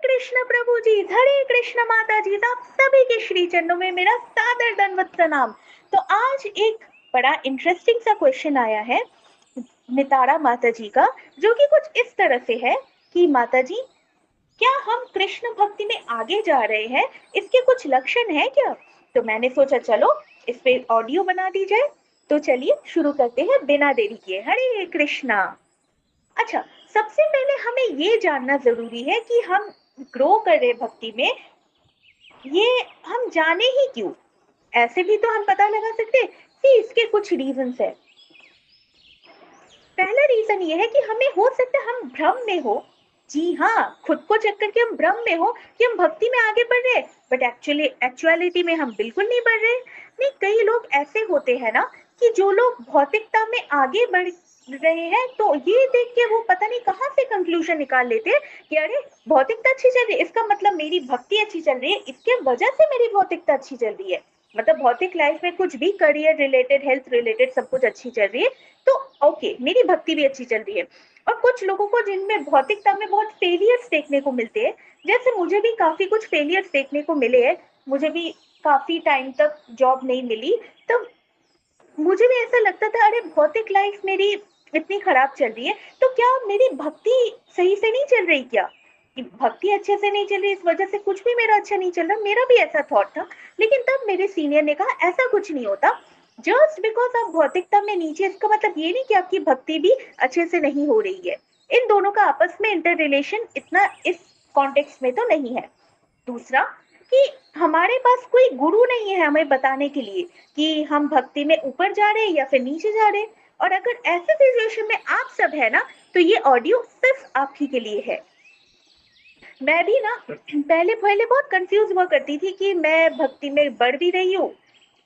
कृष्ण प्रभु जी, हरे कृष्ण माता जी, आप सभी के श्री चरणों में मेरा सादर दंडवत प्रणाम। तो आज एक बड़ा इंटरेस्टिंग सा क्वेश्चन आया है नितारा माता जी का, जो कि कुछ इस तरह से है कि माता जी, क्या हम कृष्ण भक्ति में आगे जा रहे हैं, इसके कुछ लक्षण है क्या? तो मैंने सोचा चलो इस पे ऑडियो बना दी जाए। तो चलिए शुरू करते हैं बिना देरी किए। हरे कृष्णा। अच्छा, सबसे पहले हमें ये जानना जरूरी है कि हम ग्रो कर रहे भक्ति में, ये हम जाने ही क्यों? ऐसे भी तो हम पता लगा सकते कि इसके कुछ रीजंस है। पहला रीजन ये है कि हमें हो सकता है हम भ्रम में हो। जी हाँ, खुद को चेक करके हम भ्रम में हो कि हम भक्ति में आगे बढ़ रहे हैं, बट एक्चुअलिटी में हम बिल्कुल नहीं बढ़ रहे। नहीं, कई लोग ऐसे होते हैं ना कि जो लोग भौतिकता में आगे बढ़ रहे हैं, तो ये देख के वो पता नहीं कहाँ से कंक्लूजन निकाल लेते हैं कि अरे भौतिकता अच्छी चल रही है, इसका मतलब मेरी भक्ति अच्छी चल रही है, इसके वजह से मेरी भौतिकता अच्छी चल रही है। मतलब भौतिक लाइफ में कुछ भी, करियर रिलेटेड, हेल्थ रिलेटेड, सब कुछ अच्छी चल रही है, तो ओके, मेरी भक्ति भी अच्छी चल रही है। और कुछ लोगों को जिनमें भौतिकता में बहुत फेलियर्स देखने को मिलते हैं, जैसे मुझे भी काफी कुछ फेलियर्स देखने को मिले हैं, मुझे भी काफी टाइम तक जॉब नहीं मिली, तो मुझे भी ऐसा लगता था अरे भौतिक लाइफ मेरी इतनी खराब चल रही है, तो क्या मेरी भक्ति सही से नहीं चल रही क्या? कि भक्ति अच्छे से नहीं चल रही, इस वजह से कुछ भी मेरा अच्छा नहीं चल रहा। मेरा भी ऐसा थॉट था, लेकिन तब मेरे सीनियर ने कहा ऐसा कुछ नहीं होता। जस्ट बिकॉज आप भौतिकता में नीचे, इसका मतलब ये नहीं कि आपकी भक्ति भी अच्छे से नहीं हो रही है। इन दोनों का आपस में इंटर रिलेशन इतना इस कॉन्टेक्स्ट में तो नहीं है। दूसरा, कि हमारे पास कोई गुरु नहीं है हमें बताने के लिए कि हम भक्ति में ऊपर जा रहे हैं या फिर नीचे जा रहे हैं। और अगर ऐसे सिचुएशन में आप सब है ना, तो ये ऑडियो सिर्फ आप ही के लिए है। मैं भी ना पहले पहले बहुत कंफ्यूज हुआ करती थी कि मैं भक्ति में बढ़ भी रही हूँ,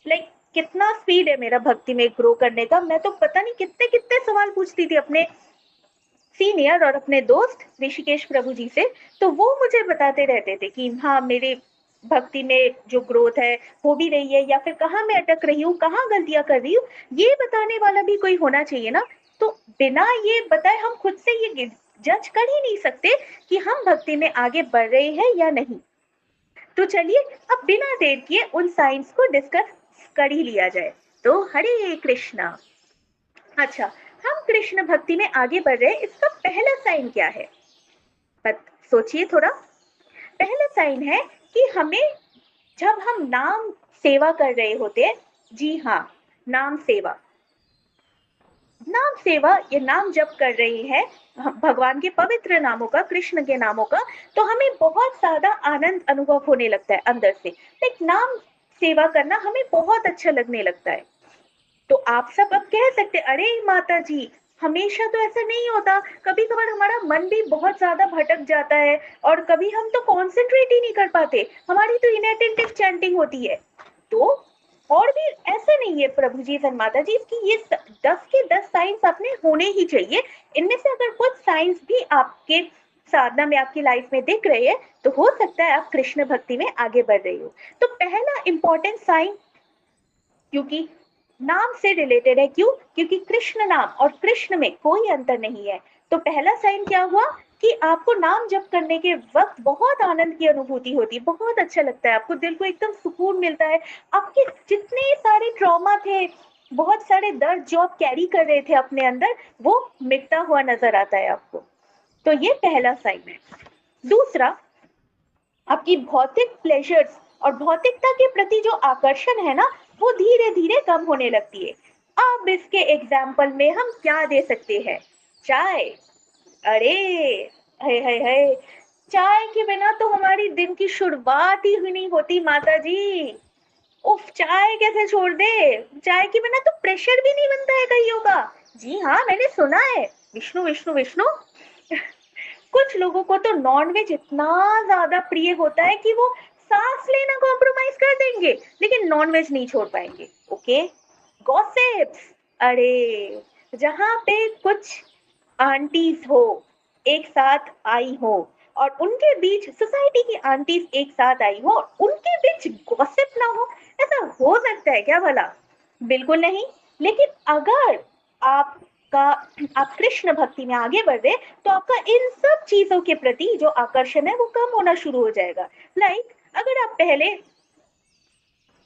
लाइक कितना स्पीड है मेरा भक्ति में ग्रो करने का। मैं तो पता नहीं कितने कितने सवाल पूछती थी अपने सीनियर और अपने दोस्त ऋषिकेश प्रभु जी से। तो वो मुझे बताते रहते थे कि हाँ, मेरे भक्ति में जो ग्रोथ है हो भी रही है, या फिर कहाँ मैं अटक रही हूँ, कहाँ गलतियां कर रही हूँ, ये बताने वाला भी कोई होना चाहिए ना। तो बिना ये बताए हम खुद से ये जज कर ही नहीं सकते कि हम भक्ति में आगे बढ़ रहे हैं या नहीं। तो चलिए अब बिना देर किए उन साइंस को डिस्कस कर ही लिया जाए। तो हरे कृष्णा। अच्छा, हम कृष्ण भक्ति में आगे बढ़ रहे हैं, इसका पहला साइन क्या है? सोचिए थोड़ा। पहला साइन है कि हमें, जब हम नाम सेवा कर रहे होते हैं, जी हाँ, नाम सेवा, नाम सेवा, ये नाम जप कर रही है भगवान के पवित्र नामों का, कृष्ण के नामों का, तो हमें बहुत ज्यादा आनंद अनुभव होने लगता है अंदर से। लाइक नाम सेवा करना हमें बहुत अच्छा लगने लगता है। तो आप सब अब कह सकते अरे माता जी, हमेशा तो ऐसा नहीं होता, कभी कभार हमारा मन भी बहुत ज्यादा भटक जाता है, और कभी हम तो कॉन्सेंट्रेट ही नहीं कर पाते, हमारी तो इनअटेंटिव चैंटिंग होती है। तो और भी ऐसा नहीं है प्रभु जी और माता जी, इसकी ये 10 के 10 साइंस अपने होने ही चाहिए। इनमें से अगर कुछ साइंस भी आपके साधना में, आपकी लाइफ में दिख रहे हैं, तो हो सकता है आप कृष्ण भक्ति में आगे बढ़ रही हो। तो पहला इंपॉर्टेंट साइन, क्योंकि नाम से रिलेटेड है, क्यों? क्योंकि कृष्ण नाम और कृष्ण में कोई अंतर नहीं है। तो पहला साइन क्या हुआ कि आपको नाम जप करने के वक्त बहुत आनंद की अनुभूति होती है, बहुत अच्छा लगता है, आपको दिल को एकदम सुकून मिलता है। आपके जितने सारे ट्रॉमा थे, बहुत सारे दर्द जो आप कैरी कर रहे थे अपने अंदर, वो मिटता हुआ नजर आता है आपको। तो ये पहला साइन है। दूसरा, आपकी भौतिक प्लेजर्स और भौतिकता के प्रति जो आकर्षण है ना, वो धीरे धीरे कम होने लगती है। अब इसके एग्जाम्पल में हम क्या दे सकते हैं? चाय। अरे है है, चाय के बिना तो हमारी दिन की शुरुआत ही नहीं होती माता जी। उफ, चाय कैसे छोड़ दे? चाय के बिना तो प्रेशर भी नहीं बनता है कईयों का। जी हाँ, मैंने सुना है। विष्णु विष्णु विष्णु। कुछ लोगों को तो नॉनवेज इतना ज्यादा प्रिय होता है कि वो सांस लेना कॉम्प्रोमाइज कर देंगे, लेकिन नॉनवेज नहीं छोड़ पाएंगे। Okay, gossips. अरे, जहां पे कुछ आंटीज हो, एक साथ आई हो, और उनके बीच सोसाइटी की आंटीज एक साथ आई हो, उनके बीच गॉसिप ना हो, ऐसा हो सकता है क्या भला? बिल्कुल नहीं। लेकिन अगर आप आपका आप कृष्ण भक्ति में आगे बढ़ रहे, तो आपका इन सब चीजों के प्रति जो आकर्षण है वो कम होना शुरू हो जाएगा। लाइक अगर आप पहले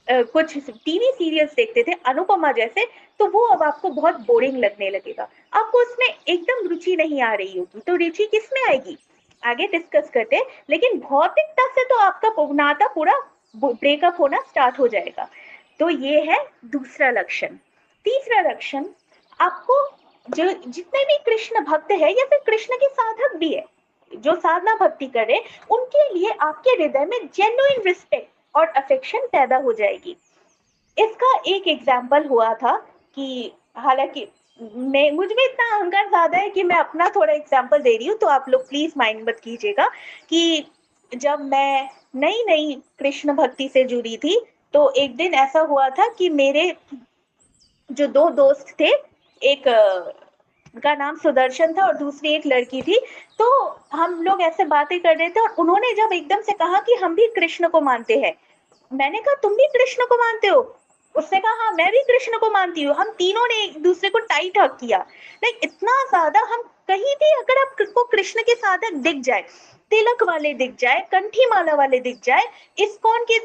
कुछ टीवी सीरियल्स देखते थे अनुपमा जैसे, तो वो अब आपको बहुत बोरिंग लगने लगेगा, आपको उसमें एकदम रुचि नहीं आ रही होगी। तो रुचि किसमें आएगी आगे डिस्कस करते हैं, लेकिन भौतिकता से तो आपका नाता पूरा ब्रेकअप होना स्टार्ट हो जाएगा। तो ये है दूसरा लक्षण। तीसरा लक्षण, आपको जो जितने भी कृष्ण भक्त है या फिर कृष्ण के साधक भी है जो साधना भक्ति कर रहे, उनके लिए आपके हृदय में जेन्युइन रिस्पेक्ट और अफेक्शन पैदा हो जाएगी। इसका एक एग्जाम्पल हुआ था कि हालांकि मैं मुझ में इतना अहंकार ज्यादा है कि मैं अपना थोड़ा एग्जाम्पल दे रही हूँ, तो आप लोग प्लीज माइंड मत कीजिएगा कि जब मैं नई नई कृष्ण भक्ति से जुड़ी थी, तो एक दिन ऐसा हुआ था कि मेरे जो दो दोस्त थे, एक का नाम सुदर्शन था और दूसरी एक लड़की थी, तो हम लोग ऐसे बातें कर रहे थे और उन्होंने जब एकदम से कहा कि हम भी कृष्ण को मानते हैं, मैंने कहा तुम भी कृष्ण को मानते हो? उसने कहा हाँ मैं भी कृष्ण को मानती हूँ। हम तीनों ने एक दूसरे को टाइट हक किया। लाइक इतना ज्यादा हम कहीं भी अगर आपको कृष्ण के साधक दिख जाए, तिलक वाले दिख जाए, कंठी माला वाले दिख जाए, इस्कॉन के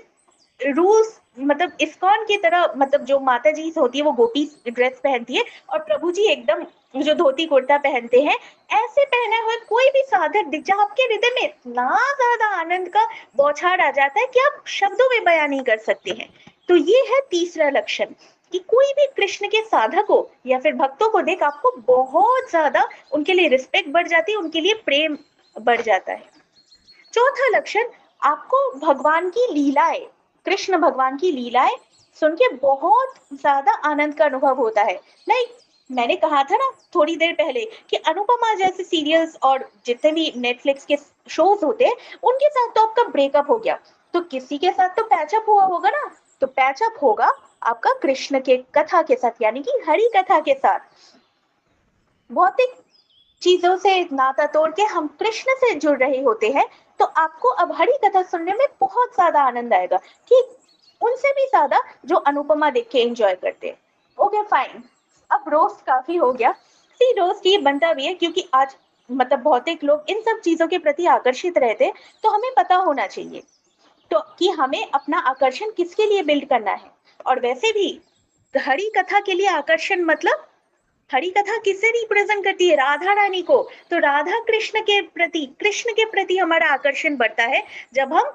रूल्स मतलब इस्कॉन की तरह, मतलब जो माता जी होती है वो गोपी ड्रेस पहनती है और प्रभु जी एकदम जो धोती कुर्ता पहनते हैं, ऐसे पहने हुए कोई भी साधक दिख जाए, आपके हृदय में इतना ज्यादा आनंद का बौछार आ जाता है कि आप शब्दों में बयान नहीं कर सकते हैं। तो ये है तीसरा लक्षण कि कोई भी कृष्ण के साधक हो या फिर भक्तों को देख आपको बहुत ज्यादा उनके लिए रिस्पेक्ट बढ़ जाती है, उनके लिए प्रेम बढ़ जाता है। चौथा लक्षण, आपको भगवान की लीलाएं, कृष्ण भगवान की लीलाएं सुन के बहुत ज्यादा आनंद का अनुभव होता है। लाइक मैंने कहा था ना थोड़ी देर पहले कि अनुपमा जैसे सीरियल्स और जितने भी नेटफ्लिक्स के शोज होते हैं, उनके साथ तो आपका ब्रेकअप हो गया, तो किसी के साथ तो पैचअप हुआ होगा ना, तो पैचअप होगा आपका कृष्ण के कथा के साथ, यानी कि हरि कथा के साथ। भौतिक चीजों से नाता तोड़ के हम कृष्ण से जुड़ रहे होते हैं, तो आपको अब हरि कथा सुनने में बहुत ज्यादा आनंद आएगा, कि उनसे भी ज्यादा जो अनुपमा देख के एंजॉय करते हैं। ओके फाइन, अब रोस्ट काफी हो गया। सी रोस्ट ये बनता भी है क्योंकि आज मतलब भौतिक लोग इन सब चीजों के प्रति आकर्षित रहते, तो हमें पता होना चाहिए तो कि हमें अपना आकर्षण किसके लिए बिल्ड करना है। और वैसे भी हरि कथा के लिए आकर्षण मतलब हरि कथा किसे रिप्रेजेंट करती है? राधा रानी को। तो राधा कृष्ण के प्रति हमारा आकर्षण बढ़ता है जब हम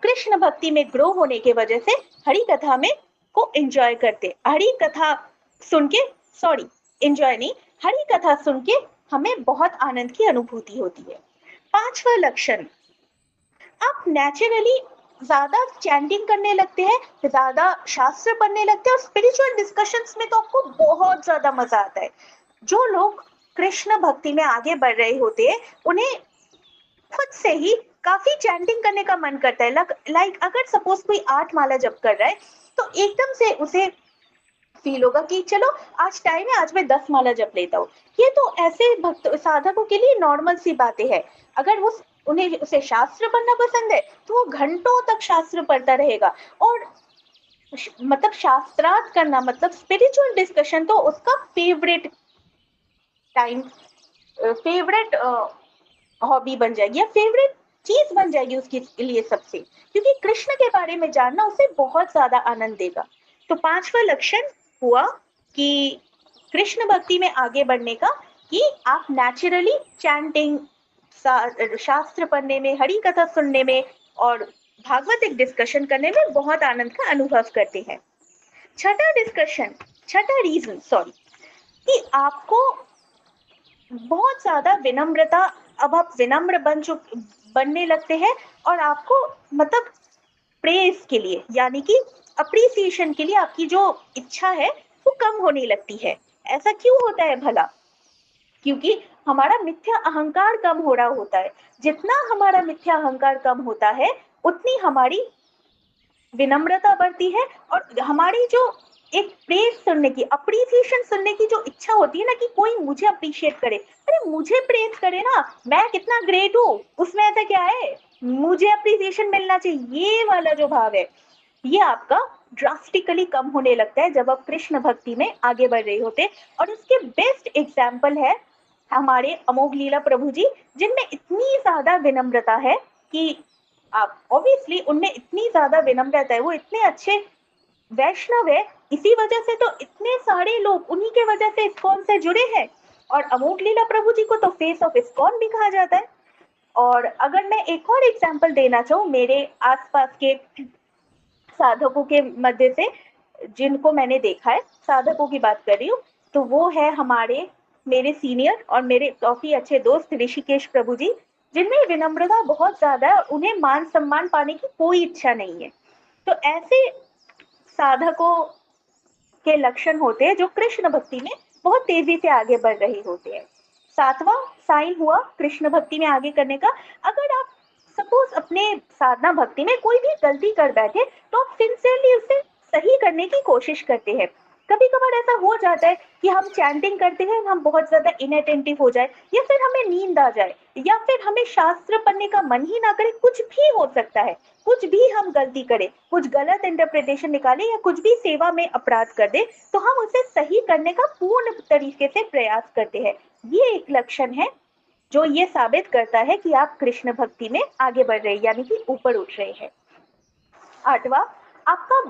कृष्ण भक्ति में ग्रो होने के वजह से हरि कथा में को एंजॉय करते। हरि कथा सुन के, सॉरी एंजॉय नहीं, हरि कथा सुन के हमें बहुत आनंद की अनुभूति होती है। पांचवा लक्षण, आप नेचुरली ज्यादा चैंटिंग करने लगते हैं, ज्यादा शास्त्र पढ़ने लगते हैं और स्पिरिचुअल डिस्कशंस में तो आपको बहुत ज्यादा मजा आता है। जो लोग कृष्ण भक्ति में आगे बढ़ रहे होते हैं, उन्हें खुद से ही काफी चैंटिंग करने का मन करता है। लाइक अगर सपोज कोई 8 माला जप कर रहा है, तो एकदम से उसे फील होगा कि चलो आज टाइम है, आज मैं 10 माला जप लेता हूँ। ये तो ऐसे भक्त साधकों के लिए नॉर्मल सी बातें है। अगर वो उन्हें उसे शास्त्र पढ़ना पसंद है, तो वो घंटों तक शास्त्र पढ़ता रहेगा। और मतलब शास्त्रार्थ करना मतलब स्पिरिचुअल डिस्कशन तो उसका फेवरेट टाइम, फेवरेट हॉबी बन जाएगी या फेवरेट चीज बन जाएगी उसके लिए सबसे, क्योंकि कृष्ण के बारे में जानना उसे बहुत ज्यादा आनंद देगा। तो पांचवा लक्षण हुआ कि कृष्ण भक्ति में आगे बढ़ने का, कि आप नेचुरली चैंटिंग, शास्त्र पढ़ने में, हरि कथा सुनने में और भागवतिक डिस्कशन करने में बहुत आनंद का अनुभव करते हैं। छठा रीजन सॉरी, कि आपको बहुत ज्यादा विनम्रता, अब आप विनम्र बनने लगते हैं और आपको मतलब प्रेज के लिए यानी कि अप्रिसिएशन के लिए आपकी जो इच्छा है वो कम होने लगती है। ऐसा क्यों होता है भला? क्योंकि हमारा मिथ्या अहंकार कम हो रहा होता है। जितना हमारा मिथ्या अहंकार कम होता है, उतनी हमारी विनम्रता बढ़ती है और हमारी जो एक प्रेज सुनने की, अप्रिसिएशन सुनने की जो इच्छा होती है ना, कि कोई मुझे अप्रिशिएट करे, अरे मुझे प्रेज करे ना, मैं कितना ग्रेट हूँ, उसमें ऐसा क्या है, मुझे अप्रिसिएशन मिलना चाहिए, ये वाला जो भाव है ये आपका ड्रास्टिकली कम होने लगता है जब आप कृष्ण भक्ति में आगे बढ़ रहे होते। और इसके बेस्ट एग्जाम्पल है हमारे अमोघ लीला प्रभु जी, जिनमें इतनी ज्यादा विनम्रता है कि आप ऑब्वियसली उनमें इतनी ज्यादा विनम्रता है, वो इतने अच्छे वैष्णव है, इसी वजह से तो इतने सारे लोग उन्हीं के वजह से इस्कॉन से जुड़े हैं। और अमोघ लीला प्रभु जी को तो फेस ऑफ इस्कॉन भी कहा जाता है। और अगर मैं एक और एग्जांपल देना चाहूँ मेरे आसपास के साधकों के मध्य से, जिनको मैंने देखा है, साधकों की बात कर रही हूँ, तो वो है हमारे मेरे सीनियर और मेरे काफी अच्छे दोस्त ऋषिकेश प्रभु जी, जिनमें विनम्रता बहुत ज्यादा है और उन्हें मान सम्मान पाने की कोई इच्छा नहीं है। तो ऐसे साधकों के लक्षण होते हैं जो कृष्ण भक्ति में बहुत तेजी से आगे बढ़ रहे होते हैं। सातवां साइन हुआ कृष्ण भक्ति में आगे करने का, अगर आप सपोज अपने साधना भक्ति में कोई भी गलती कर बैठे तो आप सिंसियरली उसे सही करने की कोशिश करते हैं। कभी कभार ऐसा हो जाता है कि हम चैंटिंग करते हैं, हम बहुत ज्यादा इनअटेंटिव हो जाए, या फिर हमें नींद आ जाए, या फिर हमें शास्त्र पढ़ने का मन ही ना करे, कुछ भी हो सकता है। कुछ भी हम गलती करें, कुछ गलत इंटरप्रिटेशन निकाले या कुछ भी सेवा में अपराध कर दे, तो हम उसे सही करने का पूर्ण तरीके से प्रयास करते हैं। ये एक लक्षण है जो ये साबित करता है कि आप कृष्ण भक्ति में आगे बढ़ रहे हैं, यानी कि ऊपर उठ रहे हैं। आठवां, आपका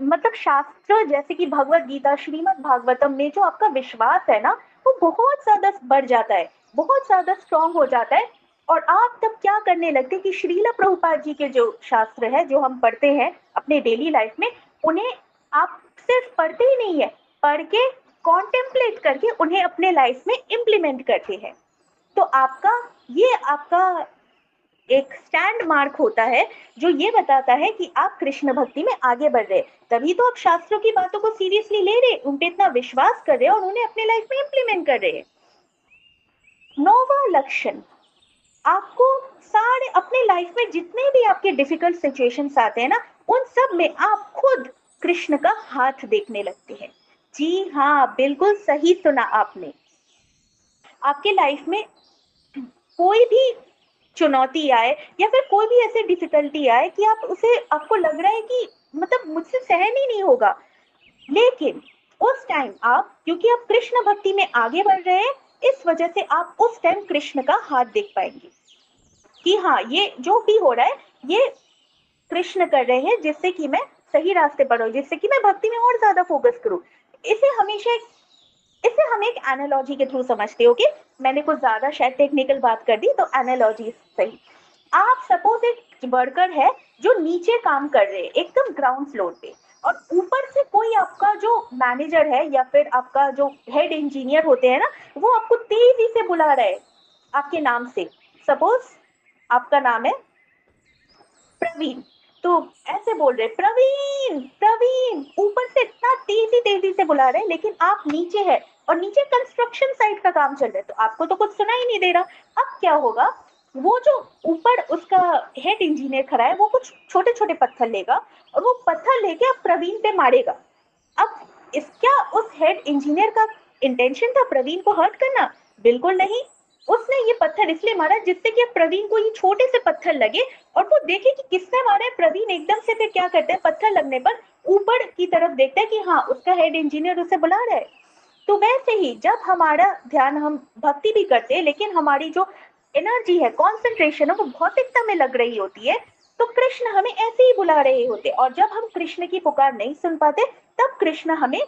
मतलब शास्त्र जैसे कि भगवत गीता, श्रीमद् भागवतम में जो आपका विश्वास है ना, वो बहुत ज्यादा बढ़ जाता है, बहुत ज्यादा स्ट्रांग हो जाता है। और आप तब क्या करने लगते कि श्रीला प्रभुपाद जी के जो शास्त्र है, जो हम पढ़ते हैं अपने डेली लाइफ में, उन्हें आप सिर्फ पढ़ते ही नहीं है, पढ़ के कॉन्टेम्पलेट करके उन्हें अपने लाइफ में इम्प्लीमेंट करते हैं। तो आपका एक स्टैंड मार्क होता है जो ये बताता है कि आप कृष्ण भक्ति में आगे बढ़ रहे हैं। तभी तो आप शास्त्रों की बातों को सीरियसली ले रहे, उन पे इतना विश्वास कर रहे हैं और उन्हें अपने लाइफ में इम्प्लीमेंट कर रहे हैं। नौवां लक्षण, आपको सारे अपने लाइफ में जितने भी आपके डिफिकल्ट सिचुएशंस आते हैं ना, उन सब में आप खुद कृष्ण का हाथ देखने लगते हैं। जी हाँ, बिल्कुल सही सुना आपने। आपके लाइफ में कोई भी चुनौती आए या फिर कोई भी ऐसे डिफिकल्टी आए कि आप उसे आपको लग रहा है कि मतलब मुझसे सहन ही नहीं होगा, लेकिन उस टाइम आप, क्योंकि आप कृष्ण भक्ति में आगे बढ़ रहे हैं, इस वजह से आप उस टाइम कृष्ण का हाथ देख पाएंगे कि हाँ, ये जो भी हो रहा है ये कृष्ण कर रहे हैं, जिससे कि मैं सही रास्ते पर हूँ, जिससे कि मैं भक्ति में और ज्यादा फोकस करूँ। इसे हम एक एनालॉजी के थ्रू समझते हो कि मैंने कुछ ज्यादा शायद टेक्निकल बात कर दी, तो एनालॉजी सही। आप सपोज एक वर्कर है जो नीचे काम कर रहे हैं एकदम ग्राउंड फ्लोर पे, और ऊपर से कोई आपका जो मैनेजर है या फिर आपका जो हेड इंजीनियर होते हैं ना, वो आपको तेजी से बुला रहा है आपके नाम से। सपोज आपका नाम है प्रवीण, तो ऐसे बोल रहे प्रवीण प्रवीण, ऊपर से इतना तेजी तेजी से बुला रहे हैं, लेकिन आप नीचे है और नीचे कंस्ट्रक्शन साइट का काम चल रहा है, तो आपको तो कुछ सुना ही नहीं दे रहा। अब क्या होगा, वो जो ऊपर उसका हेड इंजीनियर खड़ा है, वो कुछ छोटे छोटे पत्थर लेगा और वो पत्थर लेके अब प्रवीण पे मारेगा। अब क्या उस हेड इंजीनियर का इंटेंशन था प्रवीण को हर्ट करना? बिल्कुल नहीं। उसने ये पत्थर इसलिए मारा जिससे कि प्रवीण को ये छोटे से पत्थर लगे और वो देखे कि किसने मारा है। प्रवीण एकदम से फिर क्या करता है, पत्थर लगने पर ऊपर की तरफ देखता है कि हाँ, उसका हेड इंजीनियर उसे बुला रहा है। तो वैसे ही जब हमारा ध्यान, हम भक्ति भी करते हैं लेकिन हमारी जो एनर्जी है, कॉन्सेंट्रेशन है, वो भौतिकता में लग रही होती है, तो कृष्ण हमें ऐसे ही बुला रहे होते। और जब हम कृष्ण की पुकार नहीं सुन पाते, तब कृष्ण हमें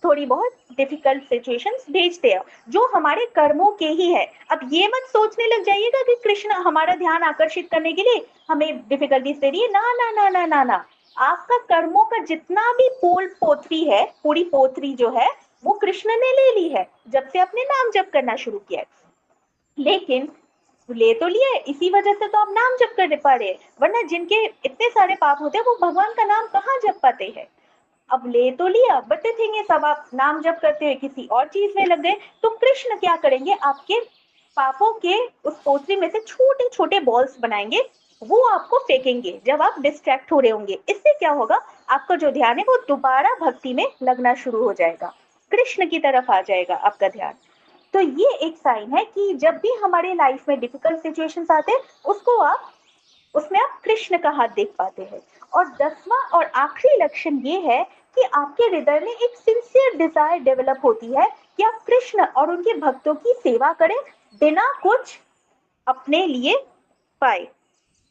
थोड़ी बहुत डिफिकल्ट सिचुएशंस भेजते हैं जो हमारे कर्मों के ही है। अब ये मत सोचने लग जाइएगा कि कृष्ण हमारा ध्यान आकर्षित करने के लिए हमें डिफिकल्टीज दे रही है, ना ना ना ना ना ना। आपका कर्मों का जितना भी पोल पोथरी है, पूरी पोथरी जो है, वो कृष्ण ने ले ली है जब से आपने नाम जप करना शुरू किया है। लेकिन ले तो लिया है, इसी वजह से तो आप नाम जप कर पा रहे हैं, वरना जिनके इतने सारे पाप होते हैं वो भगवान का नाम कहाँ जप पाते हैं। अब ले तो लिया, बट द थिंग इज, अब आप नाम जप करते हुए किसी और चीज में लग गए, तो कृष्ण क्या करेंगे, आपके पापों के उस पोथरी में से छोटे छोटे बॉल्स बनाएंगे, वो आपको फेंकेंगे जब आप डिस्ट्रैक्ट हो रहे होंगे। इससे क्या होगा, आपका जो ध्यान है वो दोबारा भक्ति में लगना शुरू हो जाएगा, कृष्ण की तरफ आ जाएगा आपका ध्यान। तो ये एक साइन है कि जब भी हमारे लाइफ में डिफिकल्ट सिचुएशंस आते हैं, उसमें आप कृष्ण का हाथ देख पाते हैं। और 10वां और आखिरी लक्षण ये है कि आपके हृदय में एक सिंसियर डिजायर डेवलप होती है कि आप कृष्ण और उनके भक्तों की सेवा करें बिना कुछ अपने लिए पाए।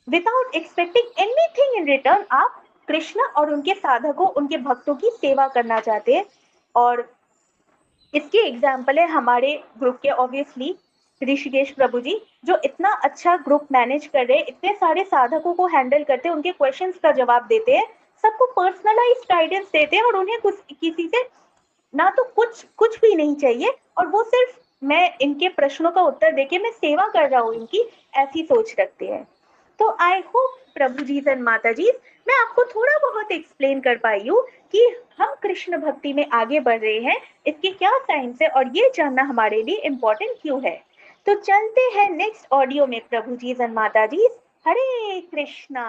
Without expecting anything in return आप कृष्ण और उनके साधकों, उनके भक्तों की सेवा करना चाहते हैं। और इसके एग्जाम्पल है हमारे ग्रुप के ऑब्वियसली ऋषिकेश प्रभु जी, जो इतना अच्छा ग्रुप मैनेज कर रहे हैं, इतने सारे साधकों को हैंडल करते हैं, उनके क्वेश्चंस का जवाब देते हैं, सबको पर्सनलाइज गाइडेंस देते हैं, और उन्हें कुछ किसी से ना तो कुछ कुछ भी नहीं चाहिए, और वो सिर्फ मैं इनके प्रश्नों का उत्तर देके मैं सेवा कर रहा हूँ इनकी, ऐसी सोच रखते हैं। तो I hope Prabhu ji and माता जी मैं आपको थोड़ा बहुत एक्सप्लेन कर पाई हूँ कि हम कृष्ण भक्ति में आगे बढ़ रहे हैं, इसके क्या साइंस है और ये जानना हमारे लिए इम्पोर्टेंट क्यों है। तो चलते हैं नेक्स्ट ऑडियो में प्रभु जी एंड माता जी। हरे कृष्णा।